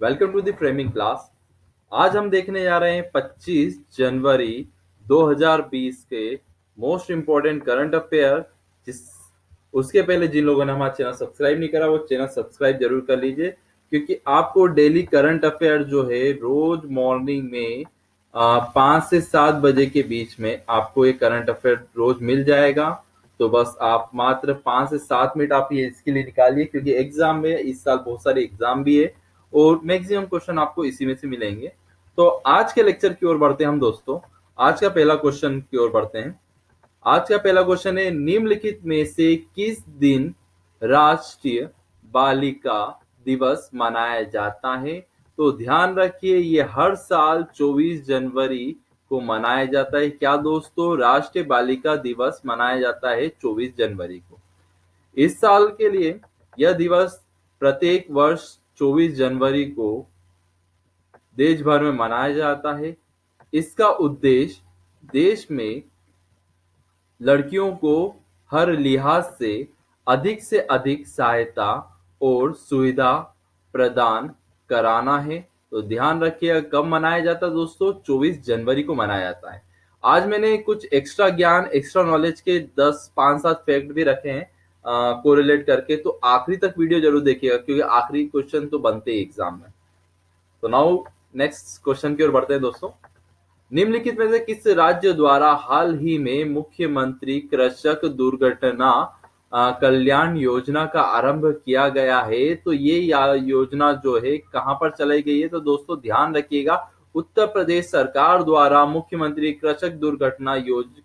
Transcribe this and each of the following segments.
Welcome to the framing class. आज हम देखने जा रहे हैं 25 जनवरी 2020 के मोस्ट इम्पोर्टेंट करंट अफेयर। जिस उसके पहले जिन लोगों ने हमारा चैनल सब्सक्राइब नहीं करा वो चैनल सब्सक्राइब जरूर कर लीजिए, क्योंकि आपको डेली करंट अफेयर जो है रोज मॉर्निंग में 5 से 7 बजे के बीच में आपको ये करंट अफेयर रोज मिल जाएगा। तो बस आप मात्र 5 से 7 मिनट आप ये इसके लिए निकालिए, क्योंकि एग्जाम में इस साल बहुत सारे एग्जाम भी है और मैक्सिमम क्वेश्चन आपको इसी में से मिलेंगे। तो आज के लेक्चर की ओर बढ़ते हैं हम दोस्तों। आज का पहला क्वेश्चन की ओर बढ़ते हैं। आज का पहला क्वेश्चन है, निम्नलिखित में से किस दिन राष्ट्रीय बालिका दिवस मनाया जाता है? तो ध्यान रखिए, ये हर साल 24 जनवरी को मनाया जाता है। क्या दोस्तों? राष्ट्रीय बालिका दिवस मनाया जाता है 24 जनवरी को। इस साल के लिए यह दिवस प्रत्येक वर्ष 24 जनवरी को देश भर में मनाया जाता है। इसका उद्देश्य देश में लड़कियों को हर लिहाज से अधिक सहायता और सुविधा प्रदान कराना है। तो ध्यान रखिए, कब मनाया जाता है दोस्तों? 24 जनवरी को मनाया जाता है। आज मैंने कुछ एक्स्ट्रा ज्ञान, एक्स्ट्रा नॉलेज के 10 5-7 फैक्ट भी रखे हैं कोरिलेट करके। तो आखिरी तक वीडियो जरूर देखिएगा, क्योंकि आखिरी क्वेश्चन तो बनते ही एग्जाम में। तो नाउ नेक्स्ट क्वेश्चन की ओर बढ़ते हैं दोस्तों। निम्नलिखित में से किस राज्य द्वारा हाल ही में मुख्यमंत्री कृषक दुर्घटना कल्याण योजना का आरंभ किया गया है? तो ये योजना जो है कहां पर चलाई गई है? तो दोस्तों ध्यान रखिएगा, उत्तर प्रदेश सरकार द्वारा मुख्यमंत्री कृषक दुर्घटना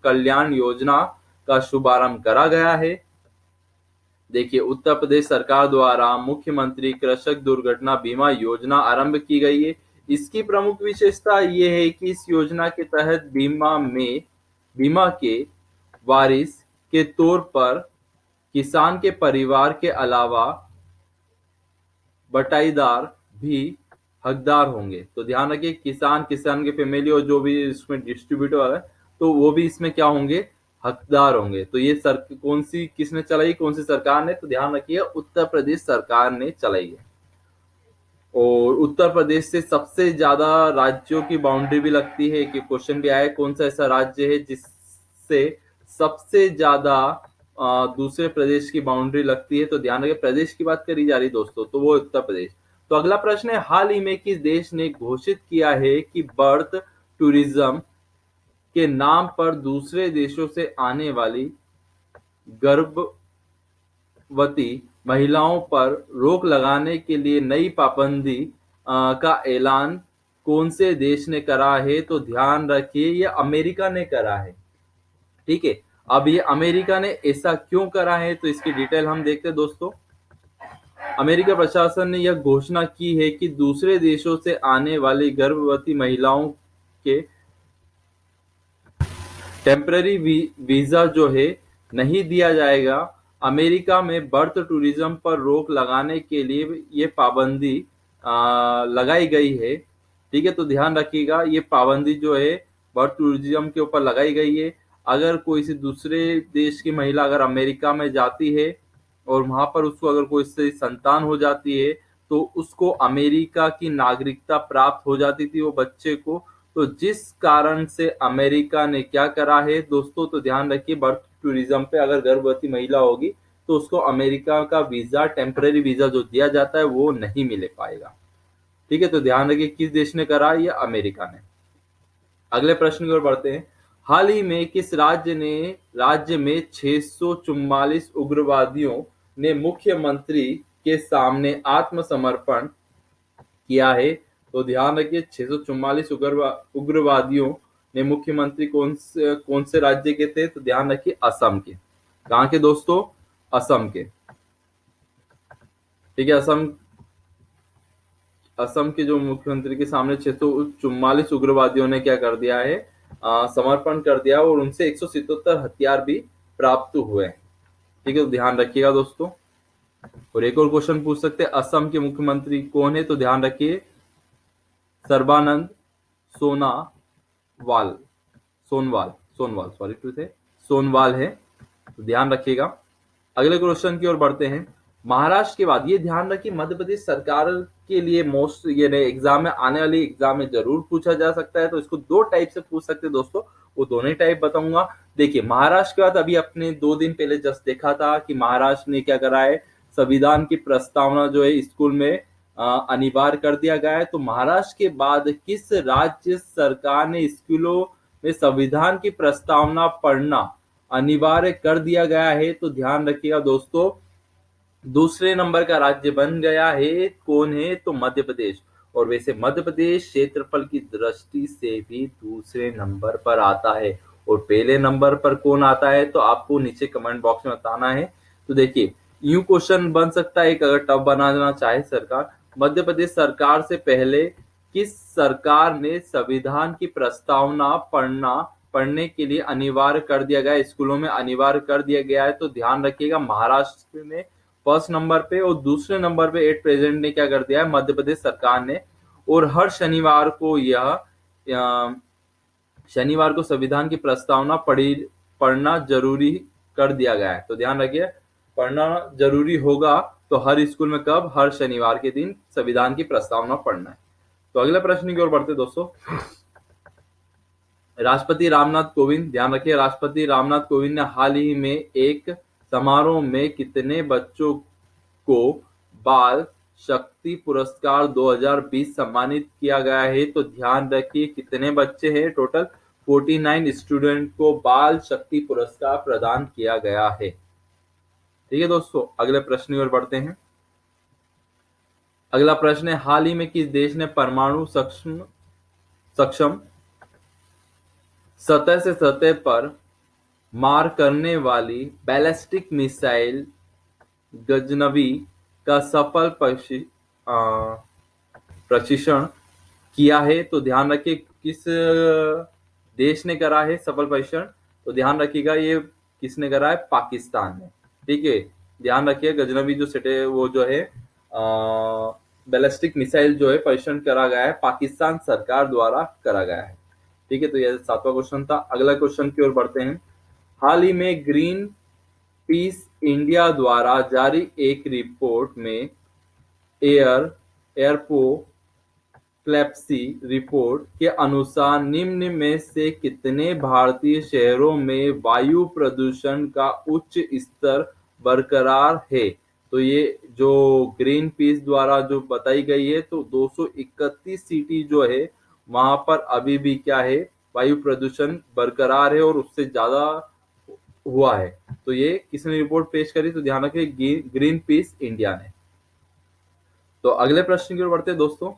कल्याण योजना का शुभारंभ करा गया है। देखिए, उत्तर प्रदेश सरकार द्वारा मुख्यमंत्री कृषक दुर्घटना बीमा योजना आरंभ की गई है। इसकी प्रमुख विशेषता ये है कि इस योजना के तहत बीमा के वारिस के तौर पर किसान के परिवार के अलावा बटाईदार भी हकदार होंगे। तो ध्यान रखिए, किसान के फैमिली और जो भी इसमें डिस्ट्रीब्यूटर है तो वो भी इसमें क्या होंगे? हकदार होंगे। तो ये किसने चलाई, कौन सी सरकार ने? तो ध्यान रखिए, उत्तर प्रदेश सरकार ने चलाई है। और उत्तर प्रदेश से सबसे ज्यादा राज्यों की बाउंड्री भी लगती है कि क्वेश्चन भी आया, कौन सा ऐसा राज्य है जिससे सबसे ज्यादा दूसरे प्रदेश की बाउंड्री लगती है? तो ध्यान रखिए, प्रदेश की बात करी जा रही दोस्तों, तो वो उत्तर प्रदेश। तो अगला प्रश्न है, हाल ही में किस देश ने घोषित किया है कि बर्थ टूरिज्म के नाम पर दूसरे देशों से आने वाली गर्भवती महिलाओं पर रोक लगाने के लिए नई पाबंदी का ऐलान कौन से देश ने करा है? तो ध्यान रखिए, ये अमेरिका ने करा है। ठीक है, अब ये अमेरिका ने ऐसा क्यों करा है तो इसकी डिटेल हम देखते हैं दोस्तों। अमेरिका प्रशासन ने यह घोषणा की है कि दूसरे देशों से आने वाली गर्भवती महिलाओं के टेम्पररी वीजा जो है नहीं दिया जाएगा। अमेरिका में बर्थ टूरिज्म पर रोक लगाने के लिए ये पाबंदी लगाई गई है। ठीक है, तो ध्यान रखिएगा, ये पाबंदी जो है बर्थ टूरिज्म के ऊपर लगाई गई है। अगर कोई से दूसरे देश की महिला अगर अमेरिका में जाती है और वहां पर उसको अगर कोई से संतान हो जाती है तो उसको अमेरिका की नागरिकता प्राप्त हो जाती थी वो बच्चे को। तो जिस कारण से अमेरिका ने क्या करा है दोस्तों, तो ध्यान रखिए, बर्थ टूरिज्म पे अगर गर्भवती महिला होगी तो उसको अमेरिका का वीजा, टेम्पररी वीजा जो दिया जाता है वो नहीं मिल पाएगा। ठीक है, तो ध्यान रखिए किस देश ने करा? ये अमेरिका ने। अगले प्रश्न की ओर बढ़ते हैं। हाल ही में किस राज्य में 644 उग्रवादियों ने मुख्यमंत्री के सामने आत्मसमर्पण किया है? तो ध्यान रखिए, 644 उग्रवादियों ने मुख्यमंत्री कौन से राज्य के थे? तो ध्यान रखिए, असम के। कहां के दोस्तों? असम के। ठीक है, असम के जो मुख्यमंत्री के सामने 644 उग्रवादियों ने क्या कर दिया है? समर्पण कर दिया और उनसे 177 हथियार भी प्राप्त हुए हैं। ठीक है, तो ध्यान रखिएगा दोस्तों। और एक और क्वेश्चन पूछ सकते हैं, असम के मुख्यमंत्री कौन है? तो ध्यान रखिए, सर्बानंद सोनोवाल सॉरी टू से सोनवाल है। तो ध्यान रखिएगा। अगले क्वेश्चन की ओर बढ़ते हैं। महाराष्ट्र के बाद, ये ध्यान रखिए मध्य प्रदेश सरकार के लिए मोस्ट ये एग्जाम में आने वाली एग्जाम में जरूर पूछा जा सकता है, तो इसको दो टाइप से पूछ सकते हैं दोस्तों, वो दोनों ही टाइप बताऊंगा। देखिए महाराष्ट्र के बाद अभी अपने 2 दिन पहले जस्ट देखा था कि महाराष्ट्र ने क्या करा है, संविधान की प्रस्तावना जो है स्कूल में अनिवार्य कर दिया गया है। तो महाराष्ट्र के बाद किस राज्य सरकार ने स्कूलों में संविधान की प्रस्तावना पढ़ना अनिवार्य कर दिया गया है? तो ध्यान रखिएगा दोस्तों, दूसरे नंबर का राज्य बन गया है, कौन है? तो मध्य प्रदेश। और वैसे मध्य प्रदेश क्षेत्रफल की दृष्टि से भी दूसरे नंबर पर आता है, और पहले नंबर पर कौन आता है तो आपको नीचे कमेंट बॉक्स में बताना है। तो देखिए यूं क्वेश्चन बन सकता है, अगर टफ बनाना चाहे सरकार, मध्य प्रदेश सरकार से पहले किस सरकार ने संविधान की प्रस्तावना पढ़ने के लिए अनिवार्य कर दिया गया, स्कूलों में अनिवार्य कर दिया गया है? तो ध्यान रखिएगा महाराष्ट्र में फर्स्ट नंबर पे, और दूसरे नंबर पे एट प्रेजेंट ने क्या कर दिया है, मध्य प्रदेश सरकार ने। और हर शनिवार को शनिवार को संविधान की प्रस्तावना पढ़ना जरूरी कर दिया गया है। तो ध्यान रखिए पढ़ना जरूरी होगा, तो हर स्कूल में कब, हर शनिवार के दिन संविधान की प्रस्तावना पढ़ना है। तो अगले प्रश्न की ओर बढ़ते दोस्तों। राष्ट्रपति रामनाथ कोविंद, ध्यान रखिए राष्ट्रपति रामनाथ कोविंद ने हाल ही में एक समारोह में कितने बच्चों को बाल शक्ति पुरस्कार 2020 सम्मानित किया गया है? तो ध्यान रखिए कितने बच्चे हैं, टोटल 49 स्टूडेंट को बाल शक्ति पुरस्कार प्रदान किया गया है। ठीक है दोस्तों, अगले प्रश्न की ओर बढ़ते हैं। अगला प्रश्न है, हाल ही में किस देश ने परमाणु सक्षम सतह से सतह पर मार करने वाली बैलिस्टिक मिसाइल गजनवी का सफल प्रशिक्षण किया है? तो ध्यान रखिए किस देश ने करा है सफल परीक्षण? तो ध्यान रखिएगा ये किसने करा है, पाकिस्तान ने। ठीक है, ध्यान रखिए गजनवी जो सेटे वो जो है बैलिस्टिक मिसाइल जो है परीक्षण करा गया है, पाकिस्तान सरकार द्वारा करा गया है। ठीक है, तो यह 7वां क्वेश्चन था। अगला क्वेश्चन की ओर बढ़ते हैं। हाल ही में ग्रीन पीस इंडिया द्वारा जारी एक रिपोर्ट में एयरपोक्लेप्सी रिपोर्ट के अनुसार निम्न में से कितने भारतीय शहरों में वायु प्रदूषण का उच्च स्तर बरकरार है? तो ये जो ग्रीन पीस द्वारा जो बताई गई है, तो 231 सिटी जो है वहां पर अभी भी क्या है, वायु प्रदूषण बरकरार है और उससे ज्यादा हुआ है। तो ये किसने रिपोर्ट पेश करी? तो ध्यान रखिए ग्रीन पीस इंडिया ने। तो अगले प्रश्न की ओर बढ़ते हैं दोस्तों।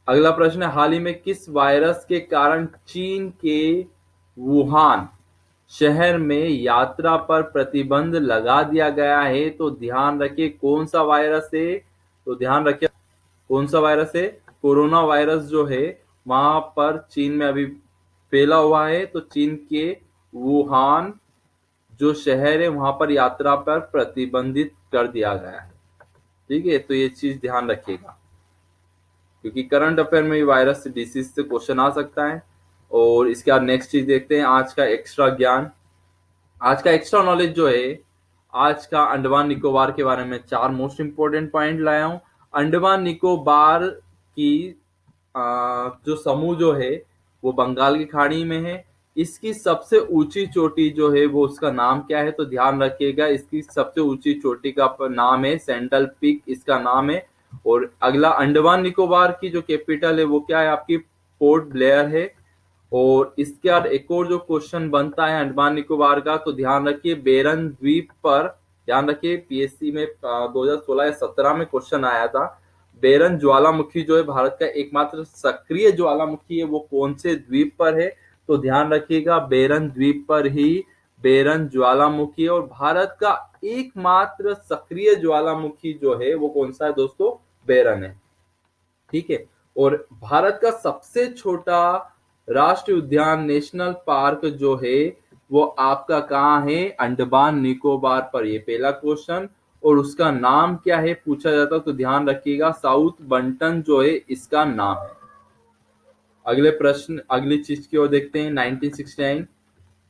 अगला प्रश्न है, हाल ही में किस वायरस के कारण चीन के वुहान शहर में यात्रा पर प्रतिबंध लगा दिया गया है? तो ध्यान रखिए कौन सा वायरस है? तो ध्यान रखिए कौन सा वायरस है, कोरोना वायरस जो है वहां पर चीन में अभी फैला हुआ है। तो चीन के वुहान जो शहर है वहां पर यात्रा पर प्रतिबंधित कर दिया गया है। ठीक है, तो ये चीज ध्यान रखिएगा, क्योंकि करंट अफेयर में वायरस से डिसीज से क्वेश्चन आ सकता है। और इसके बाद नेक्स्ट चीज देखते हैं, आज का एक्स्ट्रा ज्ञान। आज का एक्स्ट्रा नॉलेज जो है, आज का अंडमान निकोबार के बारे में 4 मोस्ट इंपोर्टेंट पॉइंट लाया हूं। अंडमान निकोबार की जो समूह जो है वो बंगाल की खाड़ी में है। इसकी सबसे ऊंची चोटी जो है वो उसका नाम क्या है? तो ध्यान रखिएगा इसकी सबसे ऊंची चोटी का नाम है सेंट्रल पीक, इसका नाम है। और अगला अंडमान निकोबार की जो कैपिटल है वो क्या है आपकी, पोर्ट ब्लेयर है। और इसके बाद एक और जो क्वेश्चन बनता है अंडमान निकोबार का, तो ध्यान रखिए बेरन द्वीप पर, ध्यान रखिए पीएससी में 2016 या 17 में क्वेश्चन आया था, बेरन ज्वालामुखी जो है भारत का एकमात्र सक्रिय ज्वालामुखी है, वो कौन से द्वीप पर है? तो ध्यान रखिएगा बेरन द्वीप पर ही बेरन ज्वालामुखी है। और भारत का एकमात्र सक्रिय ज्वालामुखी जो है वो कौन सा है दोस्तों? बेरन है। ठीक है, और भारत का सबसे छोटा राष्ट्रीय उद्यान नेशनल पार्क जो है वो आपका कहाँ है? अंडमान निकोबार पर। ये पहला क्वेश्चन। और उसका नाम क्या है पूछा जाता, तो ध्यान रखिएगा साउथ बंटन जो है इसका नाम है। अगले प्रश्न, अगली चीज की ओर देखते हैं 1969।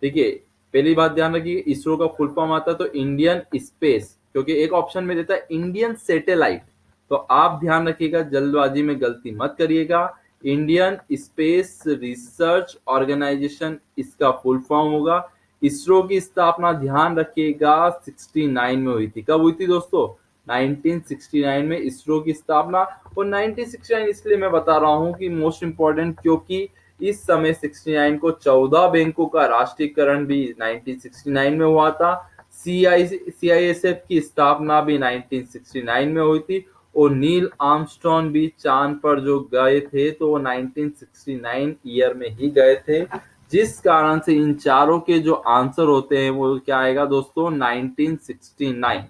ठीक है, पहली बात ध्यान रखिए, इसरो का फुल फॉर्म आता है तो इंडियन स्पेस, क्योंकि एक ऑप्शन में देता है इंडियन सैटेलाइट, तो आप ध्यान रखिएगा, जल्दबाजी में गलती मत करिएगा। इंडियन स्पेस रिसर्च ऑर्गेनाइजेशन इसका फुल फॉर्म होगा। इसरो की स्थापना ध्यान रखिएगा 69 में हुई थी। कब हुई थी दोस्तों? 1969 में इसरो की स्थापना। और 1969 इसलिए मैं बता रहा हूं कि मोस्ट इंपॉर्टेंट, क्योंकि इस समय 69 को 14 बैंकों का राष्ट्रीयकरण भी 1969 में हुआ था। सीआईएसएफ की स्थापना भी 1969 में हुई थी। और नील आर्मस्ट्रॉन्ग भी चांद पर जो गए थे तो वो 1969 ईयर में ही गए थे, जिस कारण से इन चारों के जो आंसर होते हैं वो क्या आएगा दोस्तों? 1969।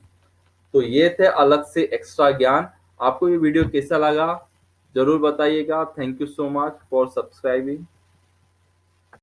तो ये थे अलग से एक्स्ट्रा ज्ञान। आपको ये वीडियो कैसा लगा जरूर बताइएगा। Thank you so much for subscribing.